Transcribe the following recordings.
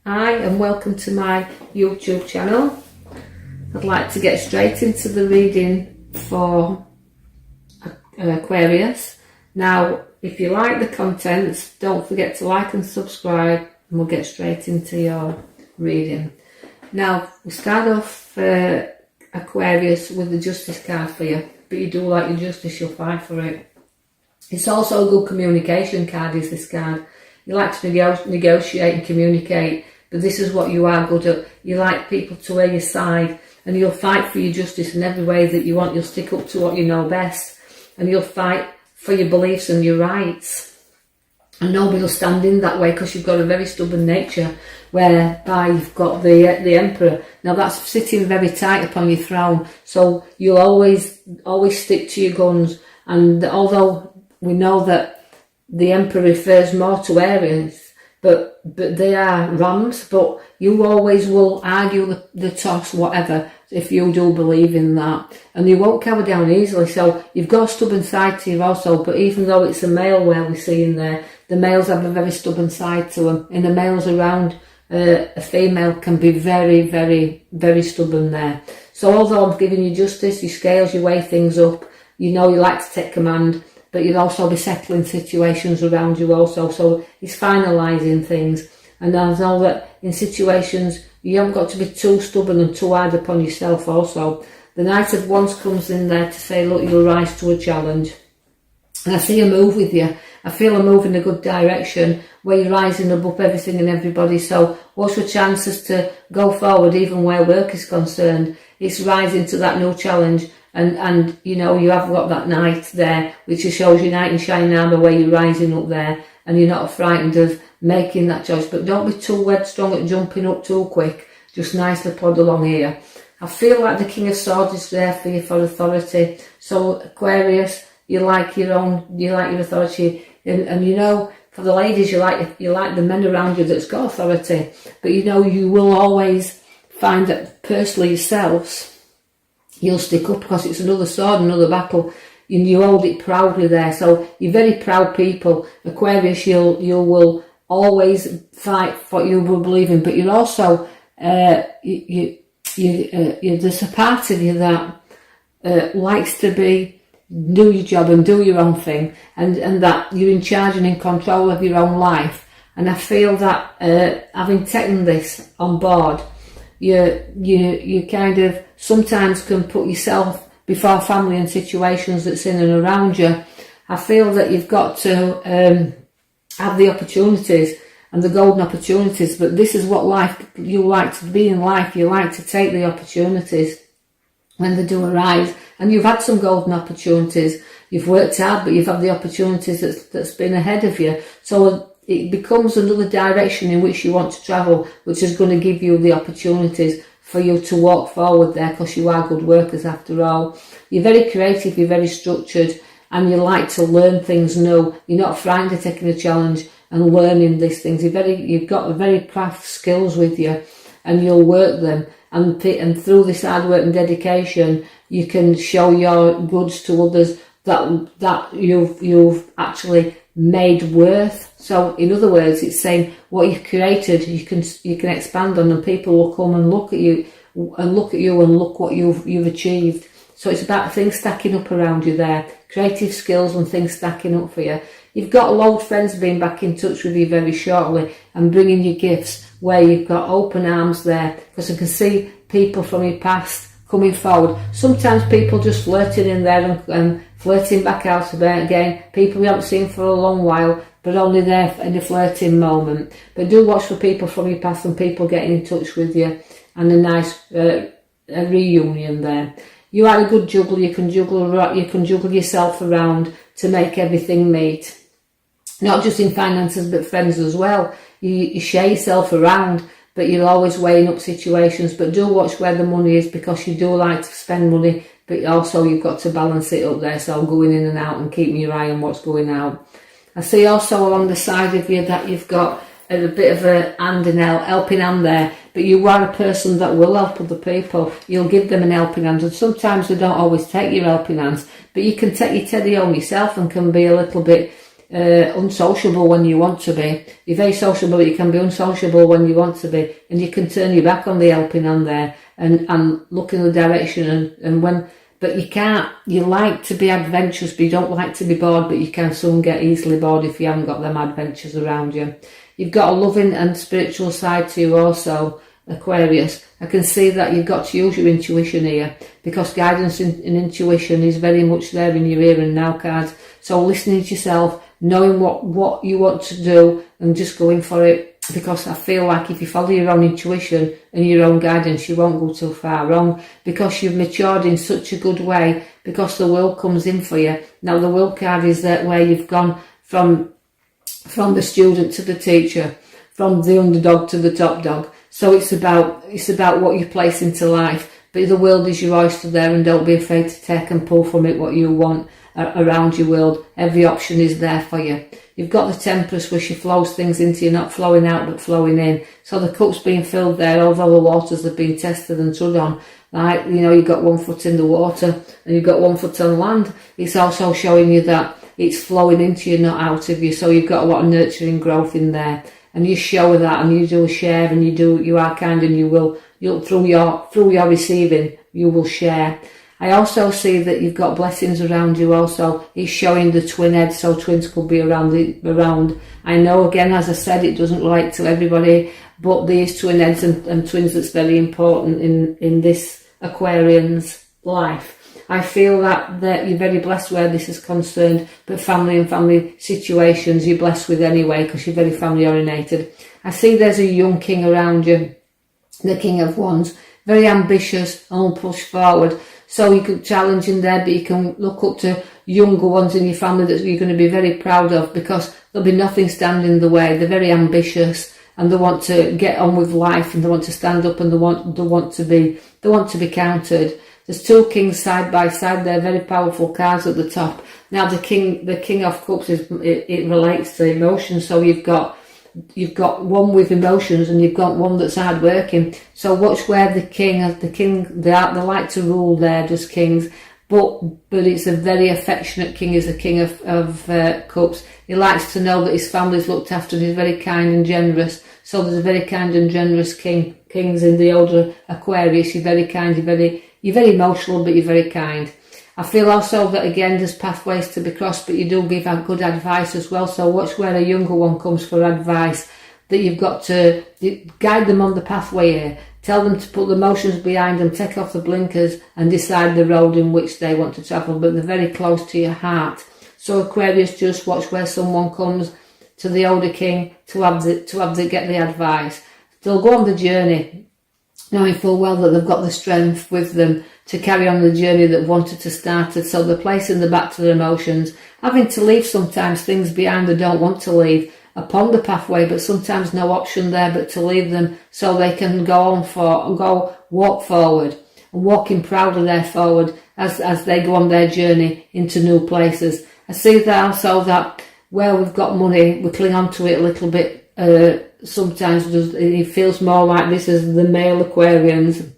Hi and welcome to my YouTube channel. I'd like to get straight into the reading for Aquarius. Now, if you like the contents, don't forget to like and subscribe and we'll get straight into your reading. Now, we start off Aquarius with the Justice card for you, but you do like your justice, you'll fight for it. It's also a good communication card, is this card. You like to negotiate and communicate, but this is what you are good at. You like people to wear your side, and you'll fight for your justice in every way that you want. You'll stick up to what you know best, and you'll fight for your beliefs and your rights. And nobody will stand in that way because you've got a very stubborn nature, whereby you've got the Emperor. Now that's sitting very tight upon your throne, so you'll always stick to your guns. And although we know that the Emperor refers more to Aries, but they are rams, but you always will argue the toss, whatever, if you do believe in that. And you won't cower down easily, so you've got a stubborn side to you also, but even though it's a male where we see in there, the males have a very stubborn side to them, and the males around a female can be very, very, very stubborn there. So although I'm giving you justice, your scales, you weigh things up, you know you like to take command, but you'll also be settling situations around you also. So he's finalising things. And I know that in situations, you haven't got to be too stubborn and too hard upon yourself also. The Knight of Wands comes in there to say, look, you'll rise to a challenge. And I see a move with you. I feel a move in a good direction where you're rising above everything and everybody. So what's your chances to go forward even where work is concerned? It's rising to that new challenge. And you know, you have got that knight there, which shows your knight in shining armour where you're rising up there, and you're not frightened of making that choice. But don't be too headstrong at jumping up too quick. Just nicely plod along here. I feel like the King of Swords is there for you for authority. So Aquarius, you like your authority, and you know, for the ladies, you like the men around you that's got authority. But you know, you will always find that personally yourselves, you'll stick up because it's another sword, another battle, and you hold it proudly there. So you're very proud people. Aquarius, you will always fight for what you will believe in, but you're also there's a part of you that likes to do your job and do your own thing, and that you're in charge and in control of your own life. And I feel that having taken this on board, you kind of sometimes can put yourself before family and situations that's in and around you. I feel that you've got to have the opportunities and the golden opportunities, but this is what life, you like to be in life. You like to take the opportunities when they do arise, and you've had some golden opportunities. You've worked hard, but you've had the opportunities that's been ahead of you. So it becomes another direction in which you want to travel, which is going to give you the opportunities for you to walk forward there, because you are good workers after all. You're very creative, you're very structured, and you like to learn things new. You're not frightened of taking a challenge and learning these things. You've got very craft skills with you, and you'll work them. And through this hard work and dedication, you can show your goods to others that you've actually made worth. So in other words, it's saying what you've created, you can expand on, and people will come and look at you and look what you've achieved. So it's about things stacking up around you there, creative skills and things stacking up for you. You've got old friends being back in touch with you very shortly and bringing you gifts where you've got open arms there, because I can see people from your past coming forward. Sometimes people just flirting in there and flirting back out again. People you haven't seen for a long while, but only there in a flirting moment. But do watch for people from your past and people getting in touch with you, and a nice a reunion there. You are a good juggler. You can juggle yourself around to make everything meet. Not just in finances, but friends as well. You share yourself around, but you're always weighing up situations. But do watch where the money is, because you do like to spend money, but also you've got to balance it up there. So going in and out and keeping your eye on what's going out. I see also along the side of you that you've got a bit of a hand in helping hand there, but you are a person that will help other people. You'll give them an helping hand, and sometimes they don't always take your helping hands, but you can take your teddy home yourself and can be a little bit unsociable when you want to be. You're very sociable, but you can be unsociable when you want to be, and you can turn your back on the helping hand there and look in the direction but you can't. You like to be adventurous, but you don't like to be bored, but you can soon get easily bored if you haven't got them adventures around you. You've got a loving and spiritual side to you also, Aquarius. I can see that you've got to use your intuition here, because guidance and intuition is very much there in your here and now cards. So listening to yourself, knowing what you want to do and just going for it, because I feel like if you follow your own intuition and your own guidance, you won't go too far wrong, because you've matured in such a good way, because the world comes in for you. Now the world card is that where you've gone from the student to the teacher, from the underdog to the top dog. So it's about what you place into life. But the world is your oyster there, and don't be afraid to take and pull from it what you want around your world. Every option is there for you. You've got the Temperance, where she flows things into you, not flowing out but flowing in. So the cup's being filled there, although the waters have been tested and trod on. Like, you've got 1 foot in the water and you've got 1 foot on land. It's also showing you that it's flowing into you, not out of you. So you've got a lot of nurturing growth in there. And you show that, and you do share, and you are kind, and you'll through your receiving, you will share. I also see that you've got blessings around you also. It's showing the twin head, so twins could be around. I know, again, as I said, it doesn't relate to everybody, but these twin heads and twins, that's very important in this Aquarian's life. I feel that you're very blessed where this is concerned, but family and family situations you're blessed with anyway, because you're very family orientated. I see there's a young king around you, the King of Wands, very ambitious and will push forward. So you could challenge in there, but you can look up to younger ones in your family that you're going to be very proud of, because there'll be nothing standing in the way. They're very ambitious and they want to get on with life, and they want to stand up, and they want to be counted. There's 2 kings side by side. They're very powerful cards at the top. Now the King of Cups it relates to emotions. So you've got one with emotions, and you've got one that's hard working. So watch where the king they like to rule there, just kings. But it's a very affectionate king. Is the King of Cups. He likes to know that his family's looked after, and he's very kind and generous. So there's a very kind and generous kings in the older Aquarius. You're very kind. You're very emotional, but you're very kind. I feel also that, again, there's pathways to be crossed, but you do give out good advice as well. So watch where a younger one comes for advice, that you've got to guide them on the pathway here. Tell them to put the emotions behind them, take off the blinkers, and decide the road in which they want to travel. But they're very close to your heart. So Aquarius, just watch where someone comes to the older king to get the advice. They'll go on the journey, knowing full well that they've got the strength with them to carry on the journey that wanted to start it. So they're placing the back to their emotions, having to leave sometimes things behind they don't want to leave upon the pathway, but sometimes no option there but to leave them, so they can walk forward, and walking proudly there forward as they go on their journey into new places. I see that also, that where we've got money, we cling on to it a little bit. Sometimes it feels more like this as the male Aquarians,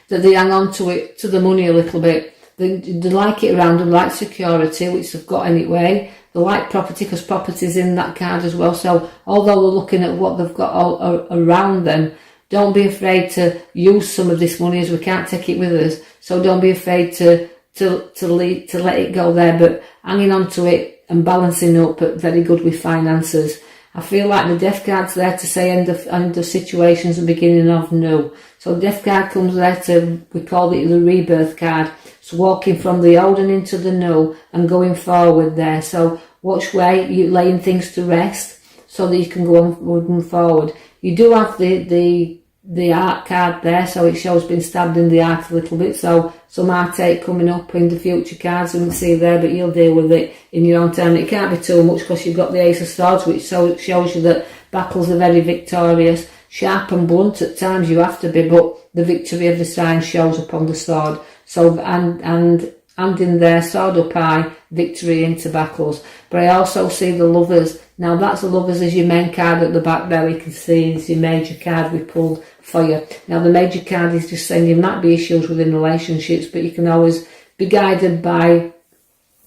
that they hang on to it, to the money a little bit. They like it around them, like security, which they've got anyway. They like property, because property's in that card as well. So although they're looking at what they've got all around them, don't be afraid to use some of this money, as we can't take it with us. So don't be afraid to let it go there, but hanging on to it and balancing up, but very good with finances. I feel like the Death card's there to say end of situations and beginning of new. So the Death card comes there we call it the rebirth card. It's walking from the old and into the new and going forward there. So watch where you're laying things to rest so that you can go on forward. You do have the art card there, so it shows being stabbed in the heart a little bit. So some heartache coming up in the future cards, and we see there, but you'll deal with it in your own time. It can't be too much, because you've got the Ace of Swords, which shows you that battles are very victorious. Sharp and blunt at times you have to be, but the victory of the sign shows upon the sword. So and in there, sword up high, victory into battles. But I also see the Lovers. Now that's the Lovers as your main card at the back there. You can see it's your major card we pulled for you. Now the major card is just saying there might be issues within relationships, but you can always be guided by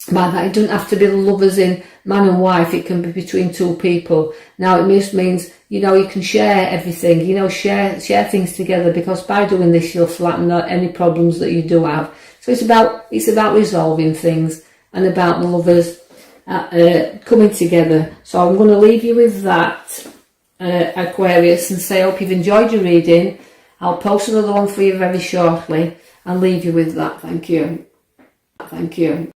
that. It doesn't have to be the Lovers in man and wife, it can be between two people. Now it just means, you know, you can share everything, you know, share things together, because by doing this you'll flatten out any problems that you do have. So it's about resolving things and about the lovers coming together. So I'm going to leave you with that, Aquarius, and say I hope you've enjoyed your reading. I'll post another one for you very shortly and leave you with that. Thank you. Thank you.